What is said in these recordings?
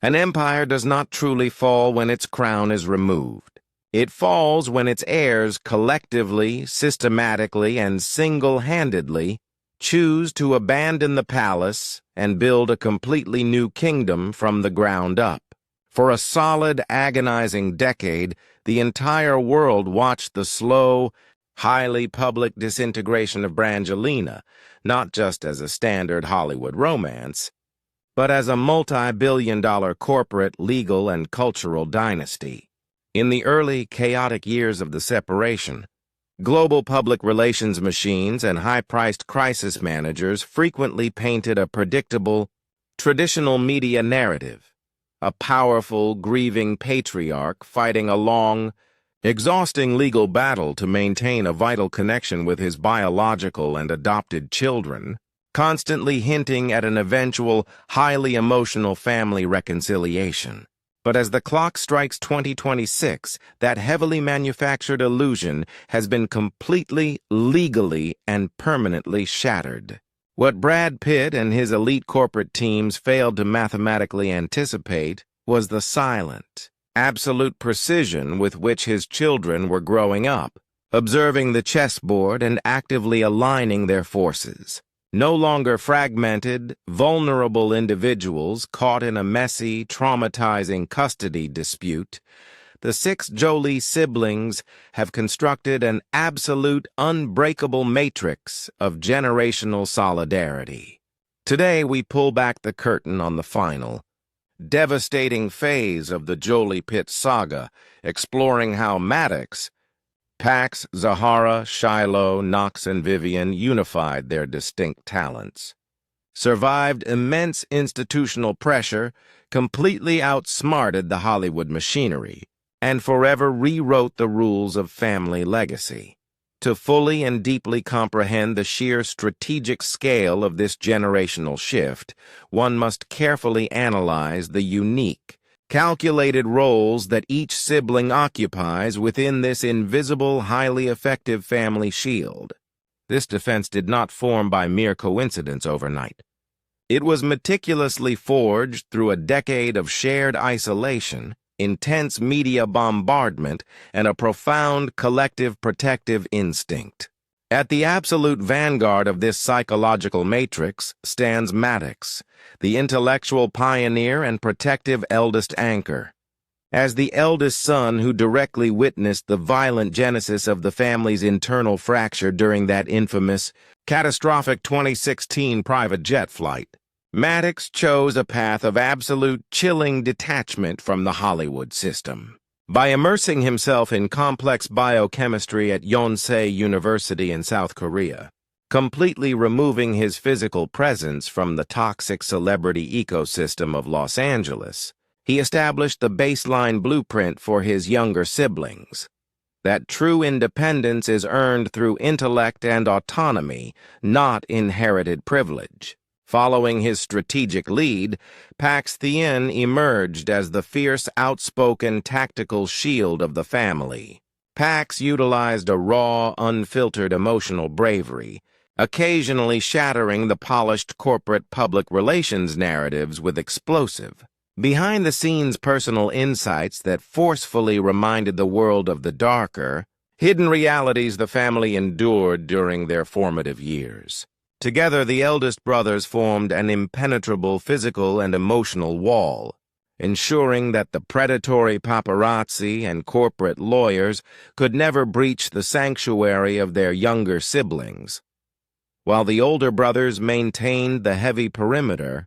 An empire does not truly fall when its crown is removed. It falls when its heirs collectively, systematically, and single-handedly choose to abandon the palace and build a completely new kingdom from the ground up. For a solid, agonizing decade, the entire world watched the slow, highly public disintegration of Brangelina, not just as a standard Hollywood romance, but as a multi-billion-dollar corporate, legal, and cultural dynasty. In the early, chaotic years of the separation, global public relations machines and high-priced crisis managers frequently painted a predictable, traditional media narrative, a powerful, grieving patriarch fighting a long, exhausting legal battle to maintain a vital connection with his biological and adopted children, constantly hinting at an eventual, highly emotional family reconciliation. But as the clock strikes 2026, that heavily manufactured illusion has been completely, legally, and permanently shattered. What Brad Pitt and his elite corporate teams failed to mathematically anticipate was the silent, absolute precision with which his children were growing up, observing the chessboard and actively aligning their forces. No longer fragmented, vulnerable individuals caught in a messy, traumatizing custody dispute, the 6 Jolie siblings have constructed an absolute, unbreakable matrix of generational solidarity. Today, we pull back the curtain on the final, devastating phase of the jolie-pitt saga, exploring how Maddox, Pax, Zahara, Shiloh, Knox, and Vivienne unified their distinct talents, survived immense institutional pressure, completely outsmarted the Hollywood machinery, and forever rewrote the rules of family legacy. To fully and deeply comprehend the sheer strategic scale of this generational shift, one must carefully analyze the unique, calculated roles that each sibling occupies within this invisible, highly effective family shield. This defense did not form by mere coincidence overnight. It was meticulously forged through a decade of shared isolation, intense media bombardment, and a profound collective protective instinct. At the absolute vanguard of this psychological matrix stands Maddox, the intellectual pioneer and protective eldest anchor. As the eldest son who directly witnessed the violent genesis of the family's internal fracture during that infamous, catastrophic 2016 private jet flight, Maddox chose a path of absolute, chilling detachment from the Hollywood system. By immersing himself in complex biochemistry at Yonsei University in South Korea, completely removing his physical presence from the toxic celebrity ecosystem of Los Angeles, he established the baseline blueprint for his younger siblings. That true independence is earned through intellect and autonomy, not inherited privilege. Following his strategic lead, Pax Thien emerged as the fierce, outspoken, tactical shield of the family. Pax utilized a raw, unfiltered emotional bravery, occasionally shattering the polished corporate public relations narratives with explosive, behind-the-scenes personal insights that forcefully reminded the world of the darker, hidden realities the family endured during their formative years. Together, the eldest brothers formed an impenetrable physical and emotional wall, ensuring that the predatory paparazzi and corporate lawyers could never breach the sanctuary of their younger siblings. While the older brothers maintained the heavy perimeter,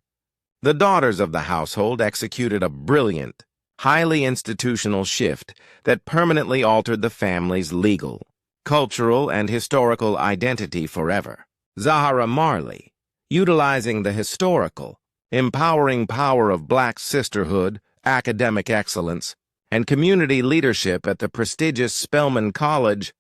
the daughters of the household executed a brilliant, highly institutional shift that permanently altered the family's legal, cultural, and historical identity forever. Zahara Marley, utilizing the historical, empowering power of Black sisterhood, academic excellence, and community leadership at the prestigious Spelman College,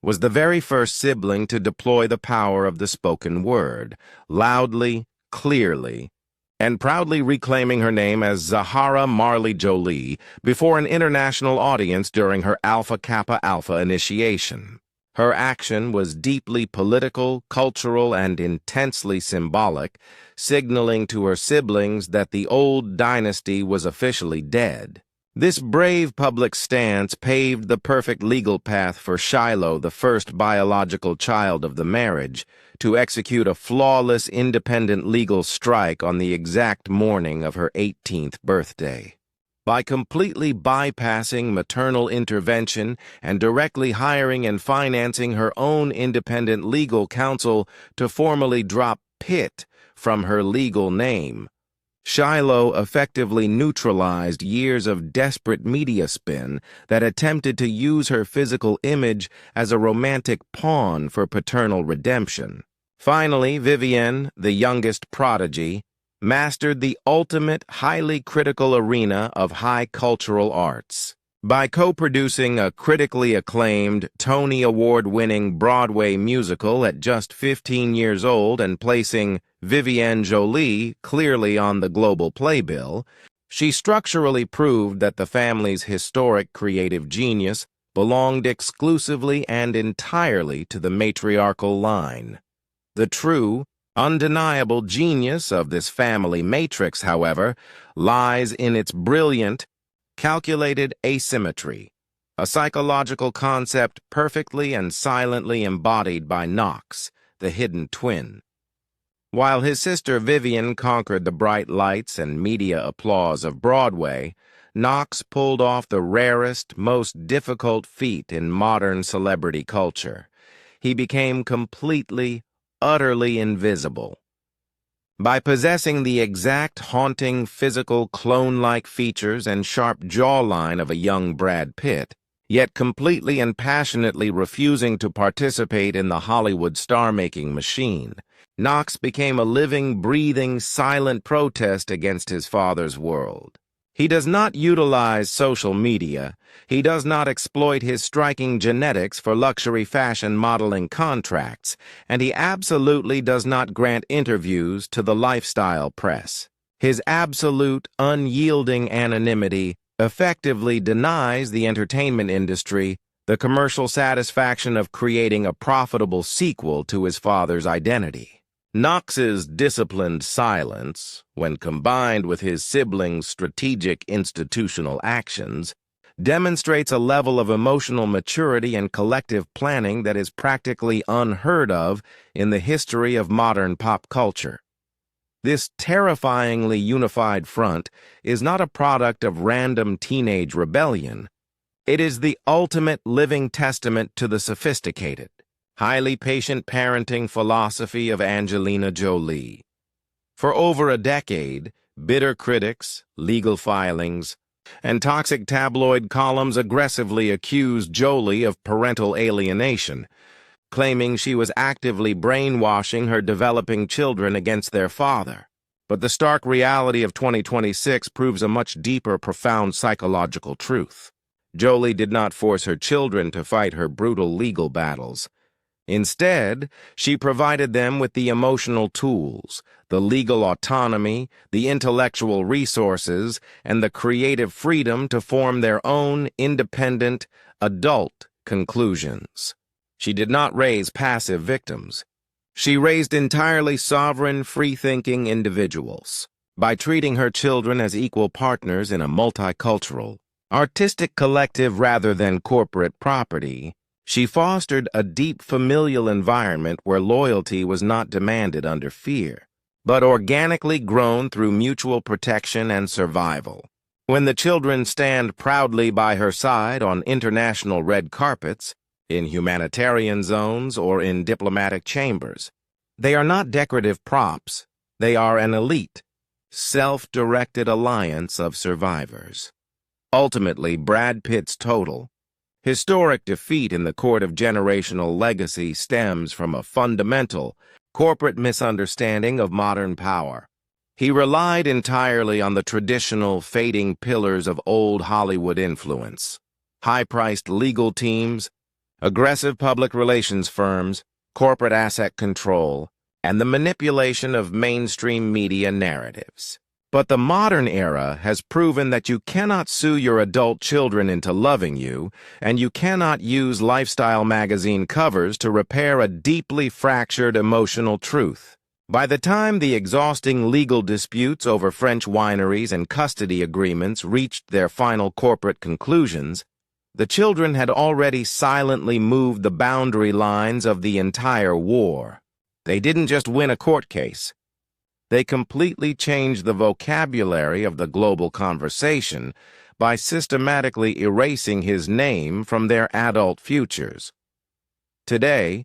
was the very first sibling to deploy the power of the spoken word, loudly, clearly, and proudly reclaiming her name as Zahara Marley Jolie before an international audience during her Alpha Kappa Alpha initiation. Her action was deeply political, cultural, and intensely symbolic, signaling to her siblings that the old dynasty was officially dead. This brave public stance paved the perfect legal path for Shiloh, the first biological child of the marriage, to execute a flawless independent legal strike on the exact morning of her 18th birthday. By completely bypassing maternal intervention and directly hiring and financing her own independent legal counsel to formally drop Pitt from her legal name, Shiloh effectively neutralized years of desperate media spin that attempted to use her physical image as a romantic pawn for paternal redemption. Finally, Vivienne, the youngest prodigy, mastered the ultimate, highly critical arena of high cultural arts. By co-producing a critically acclaimed, Tony Award-winning Broadway musical at just 15 years old and placing Vivienne Jolie clearly on the global playbill, she structurally proved that the family's historic creative genius belonged exclusively and entirely to the matriarchal line. The true, undeniable genius of this family matrix, however, lies in its brilliant, calculated asymmetry, a psychological concept perfectly and silently embodied by Knox, the hidden twin. While his sister Vivienne conquered the bright lights and media applause of Broadway, Knox pulled off the rarest, most difficult feat in modern celebrity culture. He became completely, utterly invisible. By possessing the exact haunting physical clone-like features and sharp jawline of a young Brad Pitt, yet completely and passionately refusing to participate in the Hollywood star-making machine, Knox became a living, breathing, silent protest against his father's world. He does not utilize social media. He does not exploit his striking genetics for luxury fashion modeling contracts, and he absolutely does not grant interviews to the lifestyle press. His absolute, unyielding anonymity effectively denies the entertainment industry the commercial satisfaction of creating a profitable sequel to his father's identity. Knox's disciplined silence, when combined with his siblings' strategic institutional actions, demonstrates a level of emotional maturity and collective planning that is practically unheard of in the history of modern pop culture. This terrifyingly unified front is not a product of random teenage rebellion. It is the ultimate living testament to the sophisticated, highly patient parenting philosophy of Angelina Jolie. For over a decade, bitter critics, legal filings, and toxic tabloid columns aggressively accused Jolie of parental alienation, claiming she was actively brainwashing her developing children against their father. But the stark reality of 2026 proves a much deeper, profound psychological truth. Jolie did not force her children to fight her brutal legal battles. Instead, she provided them with the emotional tools, the legal autonomy, the intellectual resources, and the creative freedom to form their own independent, adult conclusions. She did not raise passive victims. She raised entirely sovereign, free-thinking individuals. By treating her children as equal partners in a multicultural, artistic collective rather than corporate property, she fostered a deep familial environment where loyalty was not demanded under fear, but organically grown through mutual protection and survival. When the children stand proudly by her side on international red carpets, in humanitarian zones, or in diplomatic chambers, they are not decorative props. They are an elite, self-directed alliance of survivors. Ultimately, Brad Pitt's total, historic defeat in the court of generational legacy stems from a fundamental, corporate misunderstanding of modern power. He relied entirely on the traditional, fading pillars of old Hollywood influence: high-priced legal teams, aggressive public relations firms, corporate asset control, and the manipulation of mainstream media narratives. But the modern era has proven that you cannot sue your adult children into loving you, and you cannot use lifestyle magazine covers to repair a deeply fractured emotional truth. By the time the exhausting legal disputes over French wineries and custody agreements reached their final corporate conclusions, the children had already silently moved the boundary lines of the entire war. They didn't just win a court case. They completely changed the vocabulary of the global conversation by systematically erasing his name from their adult futures. Today,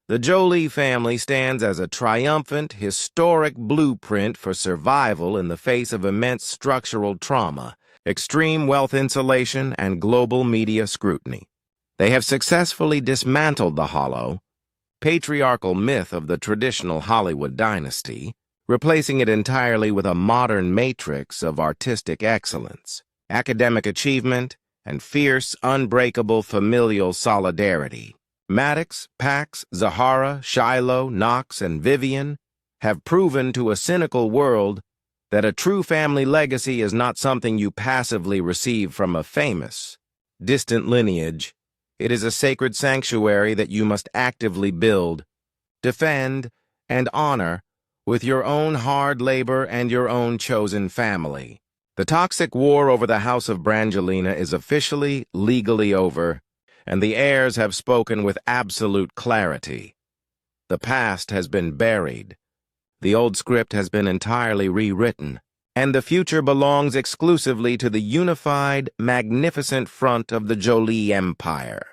the Jolie family stands as a triumphant, historic blueprint for survival in the face of immense structural trauma, extreme wealth insulation, and global media scrutiny. They have successfully dismantled the hollow, patriarchal myth of the traditional Hollywood dynasty, replacing it entirely with a modern matrix of artistic excellence, academic achievement, and fierce, unbreakable familial solidarity. Maddox, Pax, Zahara, Shiloh, Knox, and Vivienne have proven to a cynical world that a true family legacy is not something you passively receive from a famous, distant lineage. It is a sacred sanctuary that you must actively build, defend, and honor with your own hard labor and your own chosen family. The toxic war over the house of Brangelina is officially, legally over, and the heirs have spoken with absolute clarity. The past has been buried, the old script has been entirely rewritten, and the future belongs exclusively to the unified, magnificent front of the Jolie Empire.